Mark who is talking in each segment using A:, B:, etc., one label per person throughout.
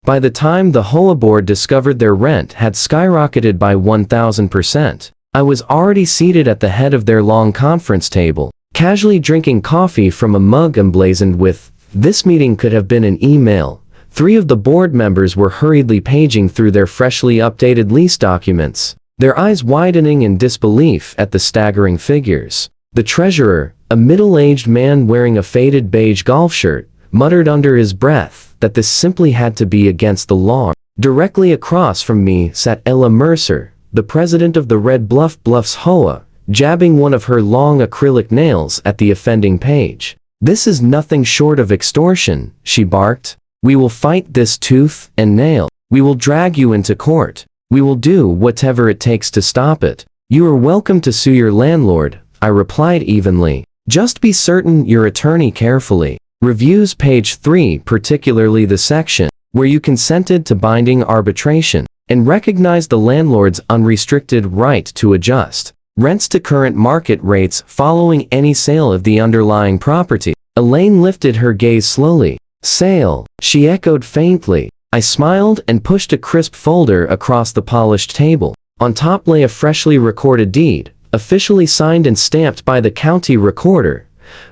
A: By the time the HOA board discovered their rent had skyrocketed by 1,000%, I was already seated at the head of their long conference table, casually drinking coffee from a mug emblazoned with, "This meeting could have been an email." 3 of the board members were hurriedly paging through their freshly updated lease documents, their eyes widening in disbelief at the staggering figures. The treasurer, a middle-aged man wearing a faded beige golf shirt, muttered under his breath that this simply had to be against the law. Directly across from me sat Ella Mercer, the president of the Red Bluffs HOA, jabbing one of her long acrylic nails at the offending page. "This is nothing short of extortion," she barked. "We will fight this tooth and nail. We will drag you into court. We will do whatever it takes to stop it." "You are welcome to sue your landlord," I replied evenly. "Just be certain your attorney carefully reviews page 3, particularly the section where you consented to binding arbitration, and recognize the landlord's unrestricted right to adjust rents to current market rates following any sale of the underlying property." Elaine lifted her gaze slowly. "Sale," she echoed faintly. I smiled and pushed a crisp folder across the polished table. On top lay a freshly recorded deed, officially signed and stamped by the county recorder,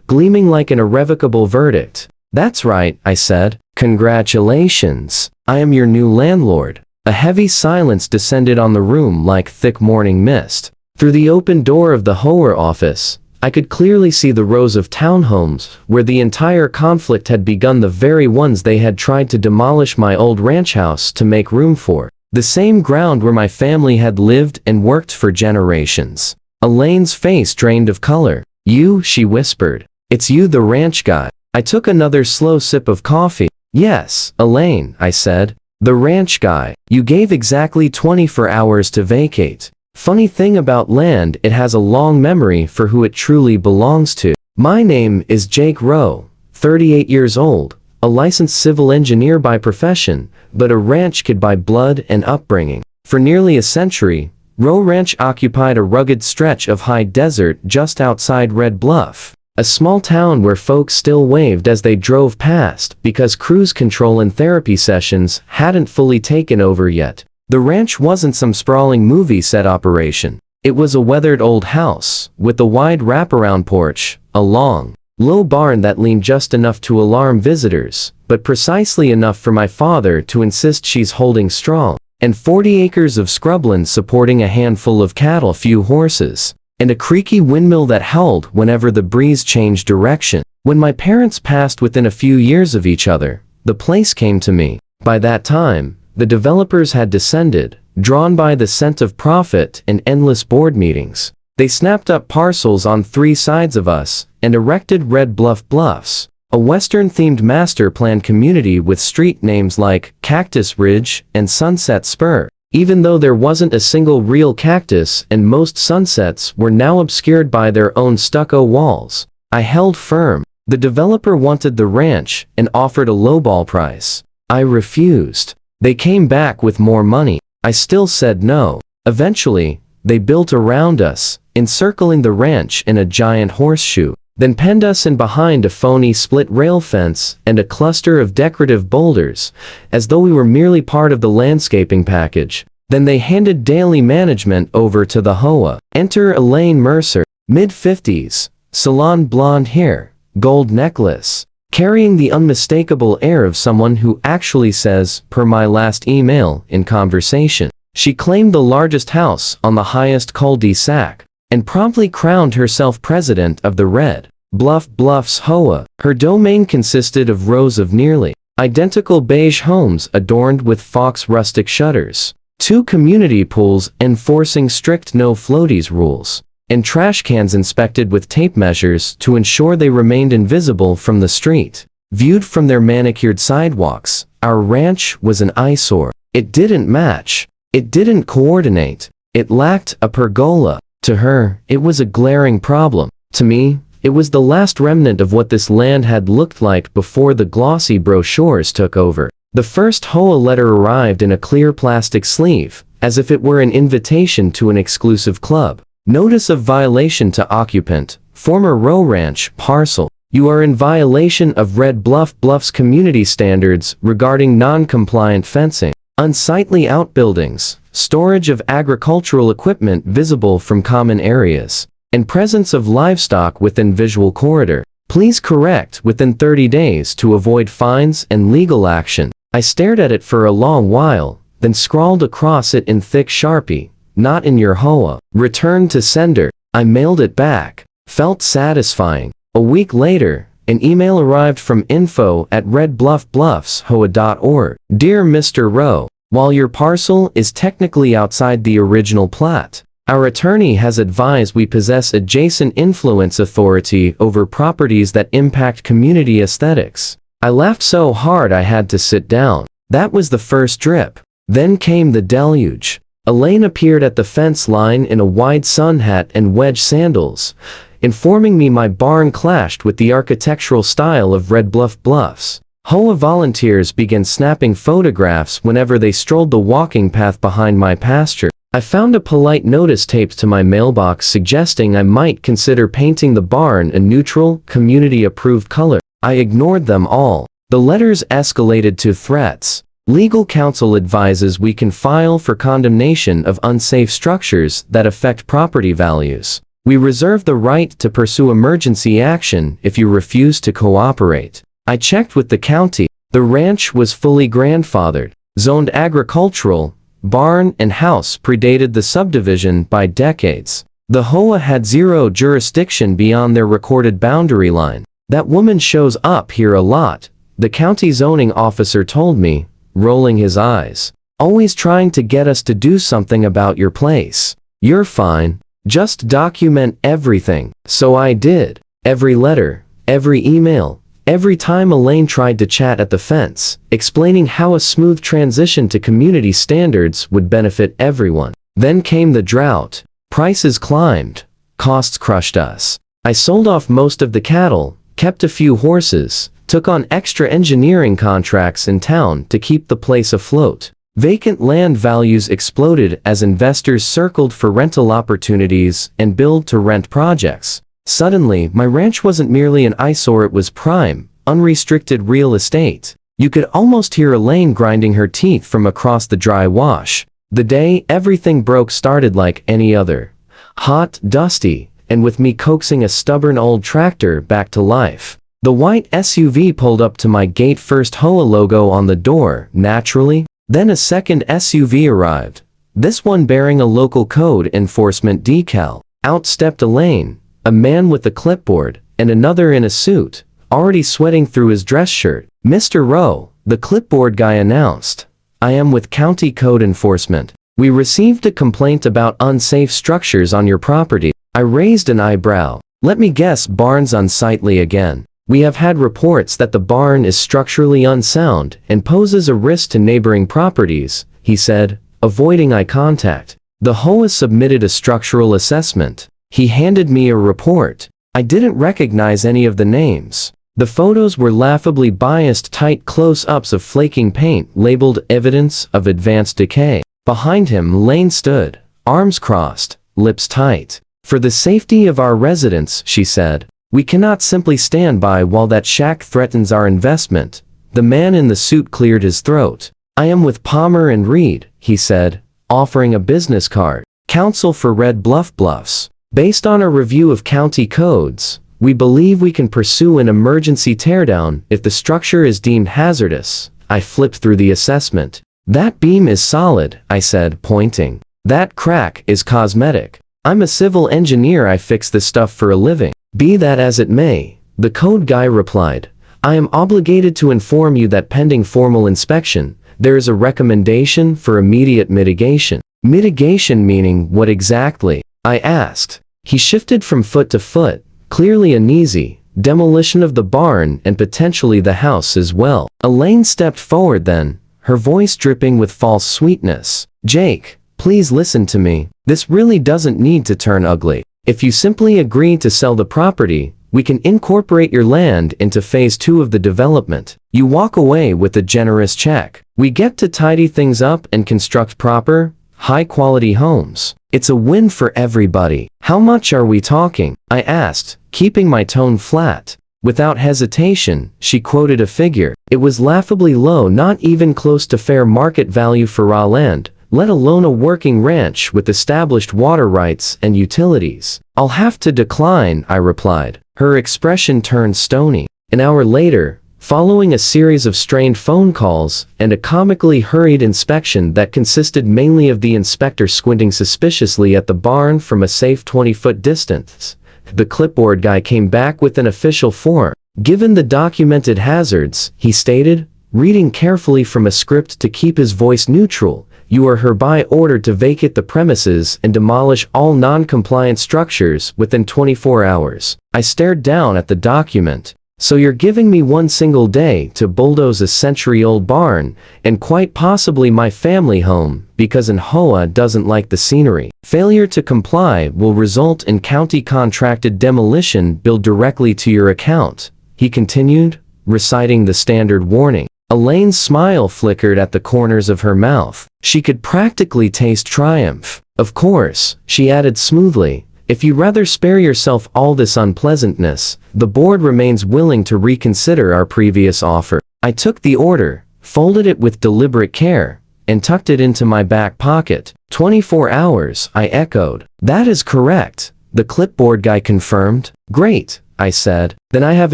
A: gleaming like an irrevocable verdict. "That's right," I said. "Congratulations. I am your new landlord." A heavy silence descended on the room like thick morning mist. Through the open door of the HOA office, I could clearly see the rows of townhomes where the entire conflict had begun, the very ones they had tried to demolish my old ranch house to make room for. The same ground where my family had lived and worked for generations. Elaine's face drained of color. "You," she whispered. "It's you, the ranch guy." I took another slow sip of coffee. "Yes, Elaine," I said. "The ranch guy. You gave exactly 24 hours to vacate. Funny thing about land, it has a long memory for who it truly belongs to. My name is Jake Rowe, 38 years old, a licensed civil engineer by profession, but a ranch kid by blood and upbringing. For nearly a century, Rowe Ranch occupied a rugged stretch of high desert just outside Red Bluff, a small town where folks still waved as they drove past because cruise control and therapy sessions hadn't fully taken over yet. The ranch wasn't some sprawling movie set operation. It was a weathered old house, with a wide wraparound porch, a long, low barn that leaned just enough to alarm visitors, but precisely enough for my father to insist she's holding strong, and 40 acres of scrubland supporting a handful of cattle, few horses, and a creaky windmill that howled whenever the breeze changed direction. When my parents passed within a few years of each other, the place came to me. By that time, the developers had descended, drawn by the scent of profit and endless board meetings. They snapped up parcels on 3 sides of us and erected Red Bluffs, a Western-themed master-planned community with street names like Cactus Ridge and Sunset Spur, even though there wasn't a single real cactus and most sunsets were now obscured by their own stucco walls. I held firm. The developer wanted the ranch and offered a lowball price. I refused. They came back with more money. I still said no. Eventually, they built around us, encircling the ranch in a giant horseshoe, then penned us in behind a phony split rail fence and a cluster of decorative boulders, as though we were merely part of the landscaping package. Then they handed daily management over to the HOA. Enter Elaine Mercer, mid-50s, salon blonde hair, gold necklace, carrying the unmistakable air of someone who actually says, per my last email in conversation. She claimed the largest house on the highest cul-de-sac, and promptly crowned herself president of the Red Bluffs HOA. Her domain consisted of rows of nearly identical beige homes adorned with fox rustic shutters, 2 community pools enforcing strict no floaties rules, and trash cans inspected with tape measures to ensure they remained invisible from the street. Viewed from their manicured sidewalks, our ranch was an eyesore. It didn't match. It didn't coordinate. It lacked a pergola. To her, it was a glaring problem. To me, it was the last remnant of what this land had looked like before the glossy brochures took over. The first HOA letter arrived in a clear plastic sleeve, as if it were an invitation to an exclusive club. Notice of violation to occupant, former Rowe Ranch, parcel You are in violation of Red Bluff's community standards regarding non-compliant fencing, unsightly outbuildings, storage of agricultural equipment visible from common areas, and presence of livestock within visual corridor. Please correct within 30 days to avoid fines and legal action. I stared at it for a long while, then scrawled across it in thick Sharpie, "Not in your HOA. Return to sender." I mailed it back. Felt satisfying. A week later, an email arrived from info@redbluffbluffshoa.org. Dear Mr. Rowe, while your parcel is technically outside the original plat, our attorney has advised we possess adjacent influence authority over properties that impact community aesthetics. I laughed so hard I had to sit down. That was the first drip. Then came the deluge. Elaine appeared at the fence line in a wide sun hat and wedge sandals, informing me my barn clashed with the architectural style of Red Bluffs. HOA volunteers began snapping photographs whenever they strolled the walking path behind my pasture. I found a polite notice taped to my mailbox suggesting I might consider painting the barn a neutral, community-approved color. I ignored them all. The letters escalated to threats. Legal counsel advises we can file for condemnation of unsafe structures that affect property values. We reserve the right to pursue emergency action if you refuse to cooperate. I checked with the county. The ranch was fully grandfathered, zoned agricultural. Barn and house predated the subdivision by decades. The HOA had zero jurisdiction beyond their recorded boundary line. That woman shows up here a lot, the county zoning officer told me, rolling his eyes. Always trying to get us to do something about your place. You're fine. Just document everything. So I did. Every letter, every email, every time Elaine tried to chat at the fence, explaining how a smooth transition to community standards would benefit everyone. Then came the drought. Prices climbed. Costs crushed us. I sold off most of the cattle, kept a few horses, took on extra engineering contracts in town to keep the place afloat. Vacant land values exploded as investors circled for rental opportunities and build-to-rent projects. Suddenly, my ranch wasn't merely an eyesore, it was prime, unrestricted real estate. You could almost hear Elaine grinding her teeth from across the dry wash. The day everything broke started like any other. Hot, dusty, and with me coaxing a stubborn old tractor back to life. The white SUV pulled up to my gate, first HOA logo on the door, naturally. Then a second SUV arrived, this one bearing a local code enforcement decal. Out stepped Elaine, a man with a clipboard, and another in a suit, already sweating through his dress shirt. "Mr. Rowe," the clipboard guy announced, "I am with County Code Enforcement. We received a complaint about unsafe structures on your property." I raised an eyebrow. "Let me guess, barn's unsightly again." "We have had reports that the barn is structurally unsound and poses a risk to neighboring properties," he said, avoiding eye contact. "The HOA submitted a structural assessment." He handed me a report. I didn't recognize any of the names. The photos were laughably biased, tight close-ups of flaking paint labeled evidence of advanced decay. Behind him Lane stood, arms crossed, lips tight. "For the safety of our residents," she said, "we cannot simply stand by while that shack threatens our investment." The man in the suit cleared his throat. "I am with Palmer and Reed," he said, offering a business card. "Counsel for Red Bluffs. Based on a review of county codes, we believe we can pursue an emergency teardown if the structure is deemed hazardous." I flipped through the assessment. "That beam is solid," I said, pointing. "That crack is cosmetic. I'm a civil engineer, I fix this stuff for a living." "Be that as it may," the code guy replied, "I am obligated to inform you that pending formal inspection, there is a recommendation for immediate mitigation." "Mitigation meaning what exactly?" I asked. He shifted from foot to foot, clearly uneasy. "Demolition of the barn and potentially the house as well." Elaine stepped forward then, her voice dripping with false sweetness. "Jake, please listen to me. This really doesn't need to turn ugly. If you simply agree to sell the property, we can incorporate your land into phase 2 of the development. You walk away with a generous check. We get to tidy things up and construct proper, high-quality homes. It's a win for everybody." "How much are we talking?" I asked, keeping my tone flat. Without hesitation, she quoted a figure. It was laughably low, not even close to fair market value for raw land, let alone a working ranch with established water rights and utilities. "I'll have to decline," I replied. Her expression turned stony. An hour later, following a series of strained phone calls and a comically hurried inspection that consisted mainly of the inspector squinting suspiciously at the barn from a safe 20-foot distance, the clipboard guy came back with an official form. "Given the documented hazards," he stated, reading carefully from a script to keep his voice neutral, "you are hereby ordered to vacate the premises and demolish all non-compliant structures within 24 hours. I stared down at the document. "So you're giving me one single day to bulldoze a century-old barn, and quite possibly my family home, because an HOA doesn't like the scenery. Failure to comply will result in county-contracted demolition billed directly to your account," he continued, reciting the standard warning. Elaine's smile flickered at the corners of her mouth. She could practically taste triumph. "Of course," she added smoothly, "if you rather spare yourself all this unpleasantness, the board remains willing to reconsider our previous offer." I took the order, folded it with deliberate care, and tucked it into my back pocket. 24 hours, I echoed. "That is correct," the clipboard guy confirmed. "Great," I said. "Then I have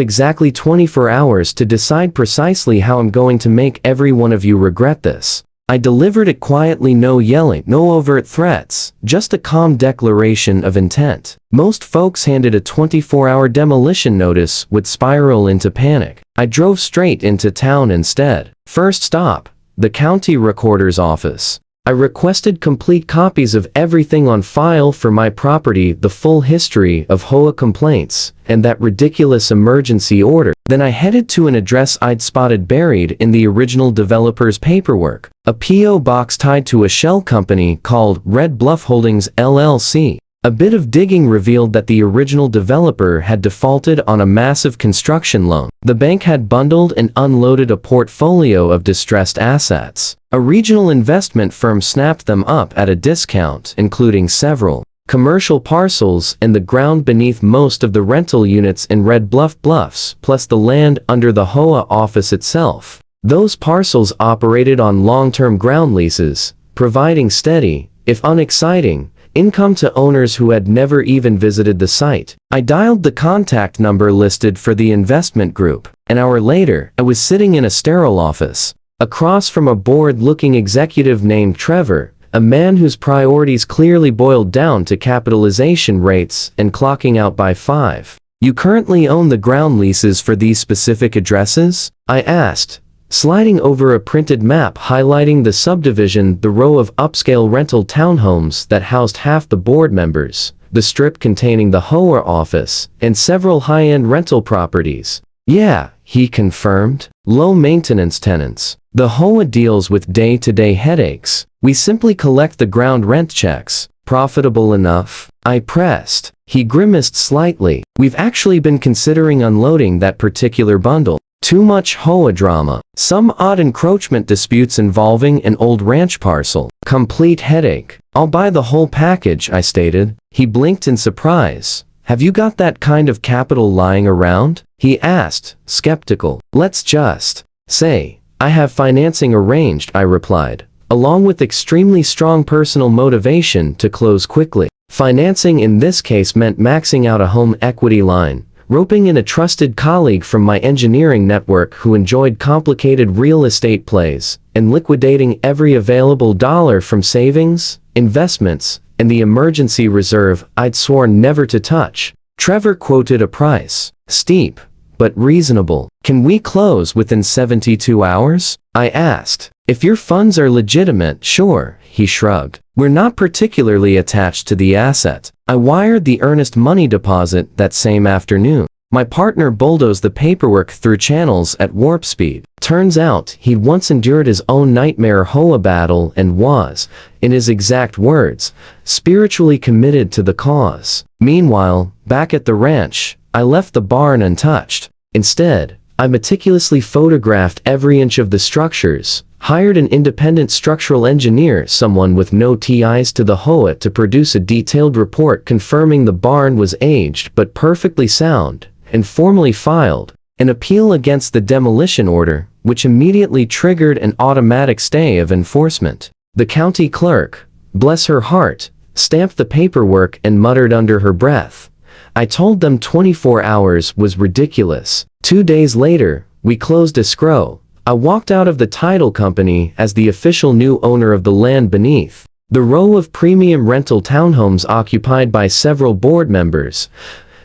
A: exactly 24 hours to decide precisely how I'm going to make every one of you regret this." I delivered it quietly, no yelling, no overt threats, just a calm declaration of intent. Most folks handed a 24-hour demolition notice would spiral into panic. I drove straight into town instead. First stop, the county recorder's office. I requested complete copies of everything on file for my property, the full history of HOA complaints, and that ridiculous emergency order. Then I headed to an address I'd spotted buried in the original developer's paperwork, a P.O. box tied to a shell company called Red Bluff Holdings LLC. A bit of digging revealed that the original developer had defaulted on a massive construction loan. The bank had bundled and unloaded a portfolio of distressed assets. A regional investment firm snapped them up at a discount, including several commercial parcels and the ground beneath most of the rental units in Red Bluffs, plus the land under the HOA office itself. Those parcels operated on long-term ground leases, providing steady, if unexciting, income to owners who had never even visited the site. I dialed the contact number listed for the investment group. An hour later, I was sitting in a sterile office, across from a bored-looking executive named Trevor, a man whose priorities clearly boiled down to capitalization rates and clocking out by 5. "You currently own the ground leases for these specific addresses?" I asked, sliding over a printed map highlighting the subdivision, the row of upscale rental townhomes that housed half the board members, the strip containing the HOA office, and several high-end rental properties. "Yeah," he confirmed. "Low-maintenance tenants. The HOA deals with day-to-day headaches. We simply collect the ground rent checks. Profitable enough?" I pressed. He grimaced slightly. "We've actually been considering unloading that particular bundle. Too much HOA drama. Some odd encroachment disputes involving an old ranch parcel. Complete headache. I'll buy the whole package," I stated. He blinked in surprise. "Have you got that kind of capital lying around?" he asked, skeptical. "Let's just say, I have financing arranged," I replied, along with extremely strong personal motivation to close quickly. Financing in this case meant maxing out a home equity line, roping in a trusted colleague from my engineering network who enjoyed complicated real estate plays, and liquidating every available dollar from savings, investments, and the emergency reserve I'd sworn never to touch. Trevor quoted a price. "Steep, but reasonable. Can we close within 72 hours?" I asked. "If your funds are legitimate, sure," he shrugged. "We're not particularly attached to the asset." I wired the earnest money deposit that same afternoon. My partner bulldozed the paperwork through channels at warp speed. Turns out, he'd once endured his own nightmare HOA battle and was, in his exact words, spiritually committed to the cause. Meanwhile, back at the ranch, I left the barn untouched. Instead, I meticulously photographed every inch of the structures, hired an independent structural engineer, someone with no ties to the HOA, to produce a detailed report confirming the barn was aged but perfectly sound, and formally filed an appeal against the demolition order, which immediately triggered an automatic stay of enforcement. The county clerk, bless her heart, stamped the paperwork and muttered under her breath, "I told them 24 hours was ridiculous." 2 days later, we closed escrow. I walked out of the title company as the official new owner of the land beneath. The row of premium rental townhomes occupied by several board members,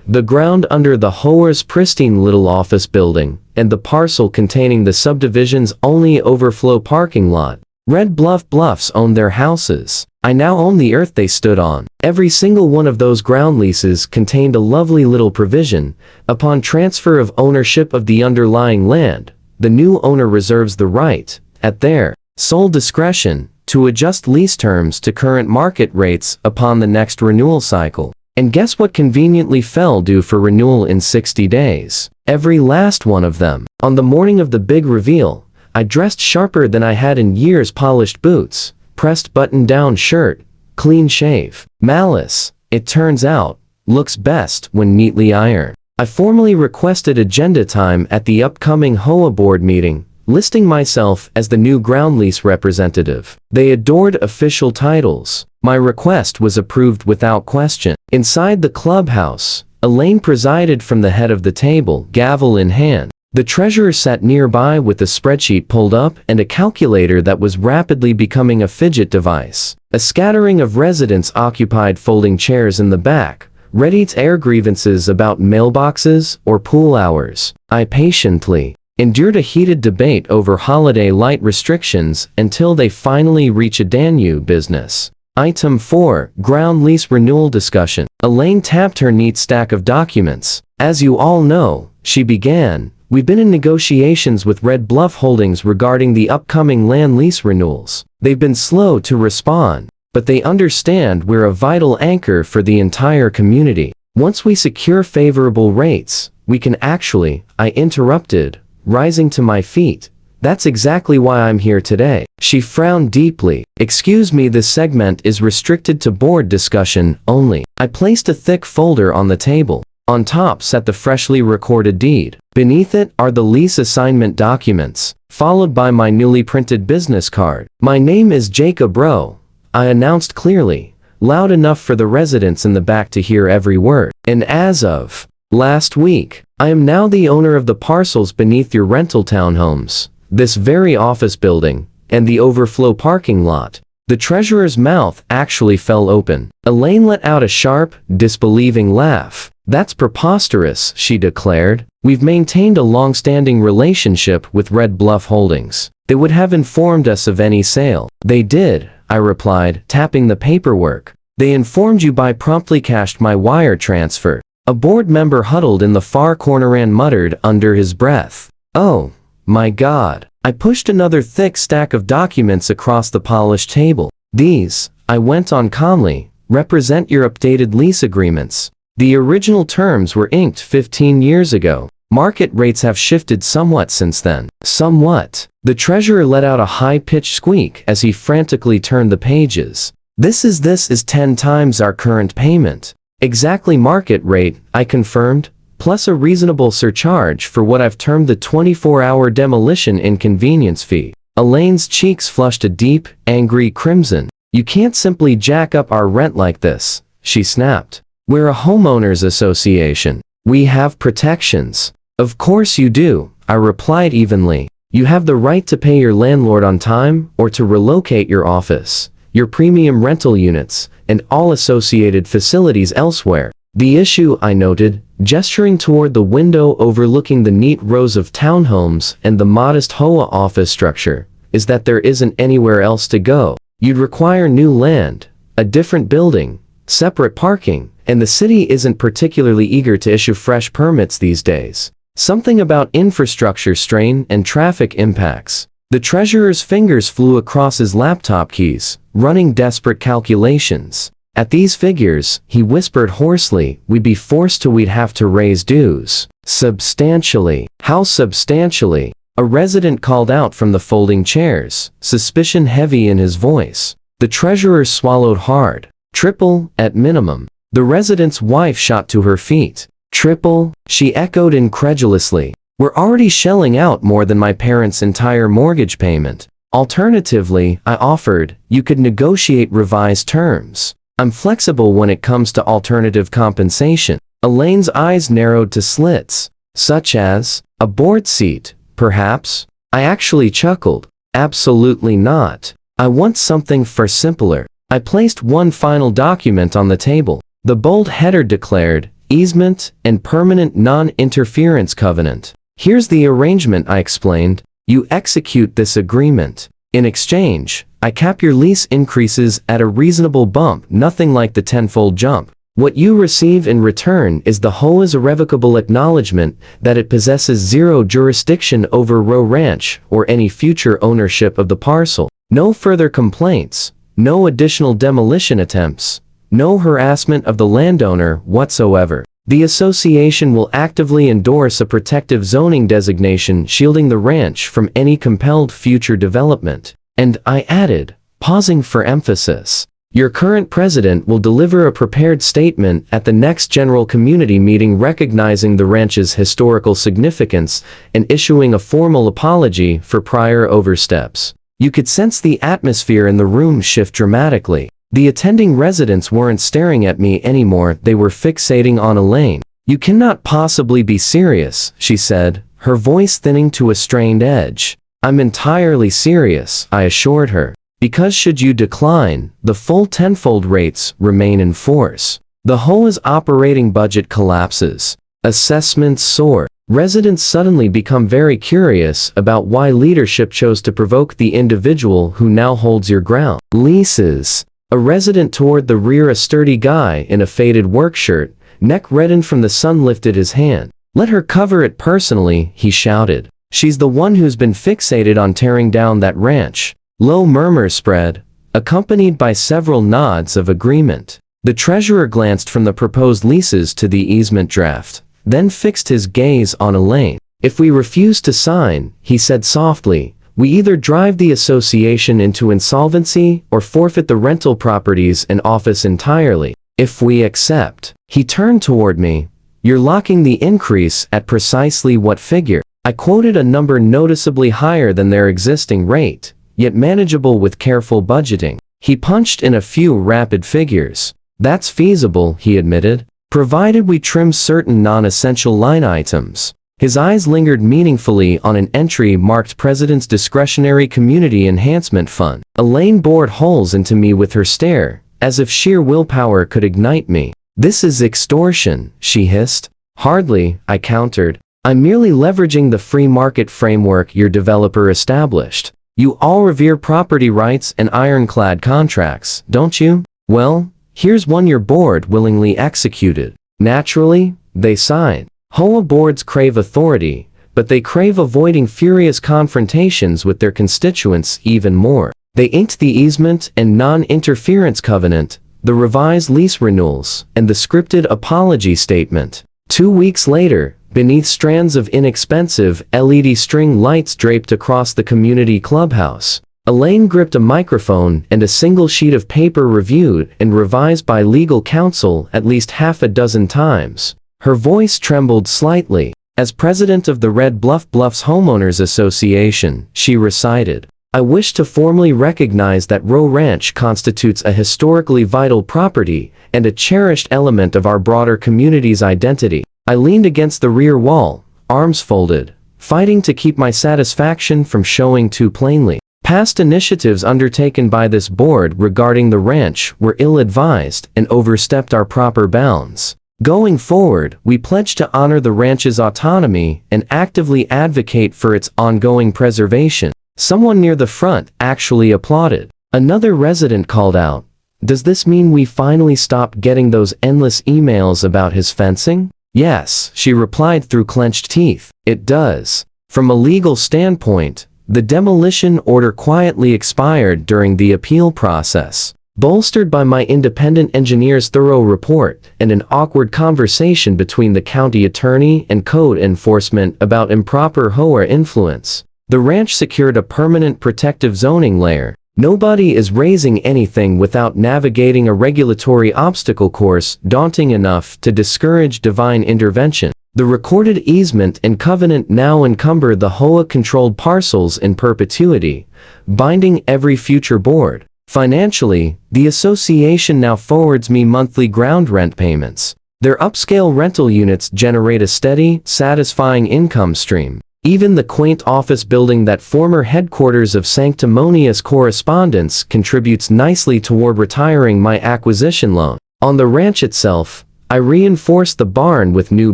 A: the ground under the HOA's pristine little office building, and the parcel containing the subdivision's only overflow parking lot. Red Bluffs owned their houses. I now own the earth they stood on. Every single one of those ground leases contained a lovely little provision. Upon transfer of ownership of the underlying land, the new owner reserves the right, at their sole discretion, to adjust lease terms to current market rates upon the next renewal cycle. And guess what conveniently fell due for renewal in 60 days? Every last one of them. On the morning of the big reveal, I dressed sharper than I had in years, polished boots, pressed button-down shirt, clean shave. Malice, it turns out, looks best when neatly ironed. I formally requested agenda time at the upcoming HOA board meeting, listing myself as the new ground lease representative. They adored official titles. My request was approved without question. Inside the clubhouse, Elaine presided from the head of the table, gavel in hand. The treasurer sat nearby with a spreadsheet pulled up and a calculator that was rapidly becoming a fidget device. A scattering of residents occupied folding chairs in the back, ready to air grievances about mailboxes or pool hours. I patiently endured a heated debate over holiday light restrictions until they finally reach a Danube business. Item 4, Ground Lease Renewal Discussion. Elaine tapped her neat stack of documents. "As you all know," she began, "we've been in negotiations with Red Bluff Holdings regarding the upcoming land lease renewals. They've been slow to respond, but they understand we're a vital anchor for the entire community. Once we secure favorable rates, we can actually," I interrupted, rising to my feet. "That's exactly why I'm here today." She frowned deeply. "Excuse me, this segment is restricted to board discussion only." I placed a thick folder on the table. On top sat the freshly recorded deed. Beneath it are the lease assignment documents, followed by my newly printed business card. "My name is Jacob Rowe," I announced clearly, loud enough for the residents in the back to hear every word. "And as of last week, I am now the owner of the parcels beneath your rental townhomes, this very office building, and the overflow parking lot." The treasurer's mouth actually fell open. Elaine let out a sharp, disbelieving laugh. "That's preposterous," she declared. "We've maintained a long-standing relationship with Red Bluff Holdings. They would have informed us of any sale." "They did," I replied, tapping the paperwork. "They informed you by promptly cashed my wire transfer." A board member huddled in the far corner and muttered under his breath, "Oh, my God." I pushed another thick stack of documents across the polished table. "These," I went on calmly, "represent your updated lease agreements. The original terms were inked 15 years ago. Market rates have shifted somewhat since then." "Somewhat?" The treasurer let out a high-pitched squeak as he frantically turned the pages. This is 10 times our current payment." "Exactly market rate," I confirmed, "plus a reasonable surcharge for what I've termed the 24-hour demolition inconvenience fee." Elaine's cheeks flushed a deep, angry crimson. "You can't simply jack up our rent like this," she snapped. "We're a homeowners association. We have protections." "Of course you do," I replied evenly. "You have the right to pay your landlord on time or to relocate your office, your premium rental units, and all associated facilities elsewhere. The issue," I noted, gesturing toward the window overlooking the neat rows of townhomes and the modest HOA office structure, "is that there isn't anywhere else to go. You'd require new land, a different building, separate parking, and the city isn't particularly eager to issue fresh permits these days. Something about infrastructure strain and traffic impacts." The treasurer's fingers flew across his laptop keys, running desperate calculations. "At these figures," he whispered hoarsely, "we'd be forced to we'd have to raise dues. Substantially." "How substantially?" A resident called out from the folding chairs, suspicion heavy in his voice. The treasurer swallowed hard. "Triple, at minimum." The resident's wife shot to her feet. Triple? She echoed incredulously. We're already shelling out more than my parents' entire mortgage payment. Alternatively, I offered, you could negotiate revised terms. I'm flexible when it comes to alternative compensation. Elaine's eyes narrowed to slits. Such as, a board seat, perhaps? I actually chuckled. Absolutely not. I want something far simpler. I placed one final document on the table. The bold header declared, easement and permanent non-interference covenant. Here's the arrangement, I explained. You execute this agreement. In exchange, I cap your lease increases at a reasonable bump, nothing like the tenfold jump. What you receive in return is the HOA's irrevocable acknowledgement that it possesses zero jurisdiction over Row Ranch or any future ownership of the parcel. No further complaints, no additional demolition attempts, no harassment of the landowner whatsoever. The association will actively endorse a protective zoning designation shielding the ranch from any compelled future development. And I added, pausing for emphasis, your current president will deliver a prepared statement at the next general community meeting recognizing the ranch's historical significance and issuing a formal apology for prior oversteps. You could sense the atmosphere in the room shift dramatically. The attending residents weren't staring at me anymore, they were fixating on Elaine. You cannot possibly be serious, she said, her voice thinning to a strained edge. I'm entirely serious, I assured her. Because should you decline, the full tenfold rates remain in force. The HOA's operating budget collapses. Assessments soar. Residents suddenly become very curious about why leadership chose to provoke the individual who now holds your ground. Leases. A resident toward the rear, a sturdy guy in a faded work shirt, neck reddened from the sun, lifted his hand. Let her cover it personally, he shouted. She's the one who's been fixated on tearing down that ranch. Low murmur spread, accompanied by several nods of agreement. The treasurer glanced from the proposed leases to the easement draft, then fixed his gaze on Elaine. If we refuse to sign, he said softly, we either drive the association into insolvency or forfeit the rental properties and office entirely. If we accept, he turned toward me, you're locking the increase at precisely what figure? I quoted a number noticeably higher than their existing rate, yet manageable with careful budgeting. He punched in a few rapid figures. That's feasible, he admitted, provided we trim certain non-essential line items. His eyes lingered meaningfully on an entry marked President's Discretionary Community Enhancement Fund. Elaine bored holes into me with her stare, as if sheer willpower could ignite me. This is extortion, she hissed. Hardly, I countered. I'm merely leveraging the free market framework your developer established. You all revere property rights and ironclad contracts, don't you? Well, here's one your board willingly executed. Naturally, they signed. HOA boards crave authority, but they crave avoiding furious confrontations with their constituents even more. They inked the easement and non-interference covenant, the revised lease renewals, and the scripted apology statement. 2 weeks later, beneath strands of inexpensive LED string lights draped across the community clubhouse, Elaine gripped a microphone and a single sheet of paper reviewed and revised by legal counsel at least half a dozen times. Her voice trembled slightly. As president of the Red Bluffs Homeowners Association, she recited, I wish to formally recognize that Row Ranch constitutes a historically vital property and a cherished element of our broader community's identity. I leaned against the rear wall, arms folded, fighting to keep my satisfaction from showing too plainly. Past initiatives undertaken by this board regarding the ranch were ill-advised and overstepped our proper bounds. Going forward, we pledge to honor the ranch's autonomy and actively advocate for its ongoing preservation. Someone near the front actually applauded. Another resident called out, does this mean we finally stop getting those endless emails about his fencing? Yes, she replied through clenched teeth. It does. From a legal standpoint, the demolition order quietly expired during the appeal process. Bolstered by my independent engineer's thorough report and an awkward conversation between the county attorney and code enforcement about improper HOA influence, the ranch secured a permanent protective zoning layer. Nobody is raising anything without navigating a regulatory obstacle course daunting enough to discourage divine intervention. The recorded easement and covenant now encumber the HOA-controlled parcels in perpetuity, binding every future board. Financially, the association now forwards me monthly ground rent payments. Their upscale rental units generate a steady, satisfying income stream. Even the quaint office building, that former headquarters of sanctimonious correspondence, contributes nicely toward retiring my acquisition loan. On the ranch itself, I reinforced the barn with new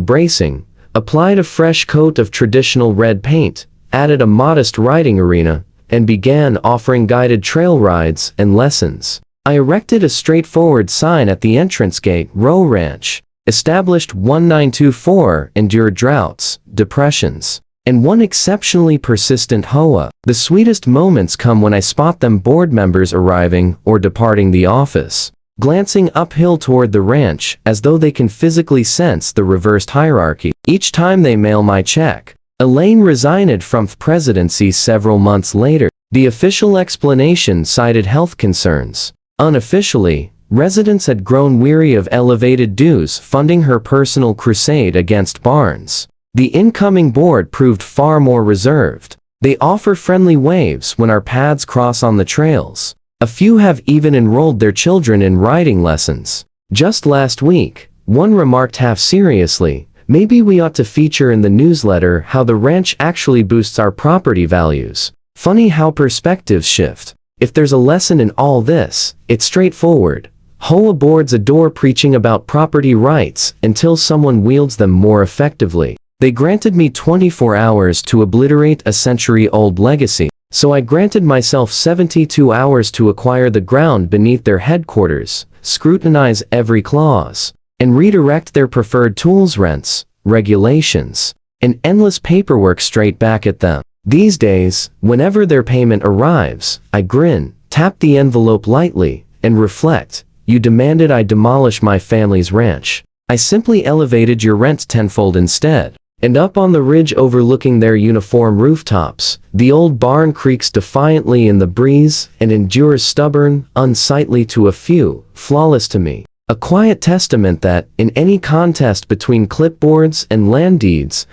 A: bracing, applied a fresh coat of traditional red paint, added a modest riding arena, and began offering guided trail rides and lessons. I erected a straightforward sign at the entrance gate: Row Ranch, established 1924, endured droughts, depressions, and one exceptionally persistent HOA. The sweetest moments come when I spot them board members arriving or departing the office, glancing uphill toward the ranch as though they can physically sense the reversed hierarchy. Each time they mail my check. Elaine resigned from the presidency several months later. The official explanation cited health concerns. Unofficially, residents had grown weary of elevated dues funding her personal crusade against barns. The incoming board proved far more reserved. They offer friendly waves when our paths cross on the trails. A few have even enrolled their children in riding lessons. Just last week, one remarked half seriously, "Maybe we ought to feature in the newsletter how the ranch actually boosts our property values." Funny how perspectives shift. If there's a lesson in all this, it's straightforward. HOA boards adore preaching about property rights until someone wields them more effectively. They granted me 24 hours to obliterate a century-old legacy, so I granted myself 72 hours to acquire the ground beneath their headquarters, scrutinize every clause, and redirect their preferred tools, rents, regulations, and endless paperwork straight back at them. These days, whenever their payment arrives, I grin, tap the envelope lightly, and reflect: "You demanded I demolish my family's ranch. I simply elevated your rent tenfold instead." And up on the ridge overlooking their uniform rooftops, the old barn creaks defiantly in the breeze and endures stubborn, unsightly to a few, flawless to me. A quiet testament that, in any contest between clipboards and land deeds,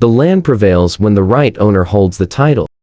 A: the land prevails when the right owner holds the title.